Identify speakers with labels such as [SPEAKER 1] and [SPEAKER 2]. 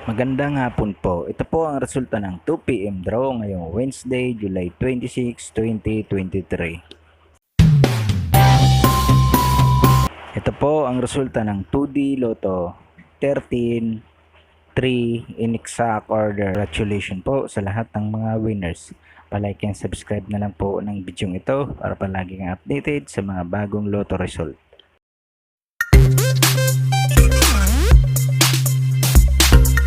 [SPEAKER 1] Magandang hapon po. Ito po ang resulta ng 2 PM draw ngayong Wednesday, July 26, 2023. Ito po ang resulta ng 2D Lotto 13, 3 in exact order. Congratulations po sa lahat ng mga winners. Palike and subscribe na lang po ng video ito para palagi kang updated sa mga bagong Lotto result.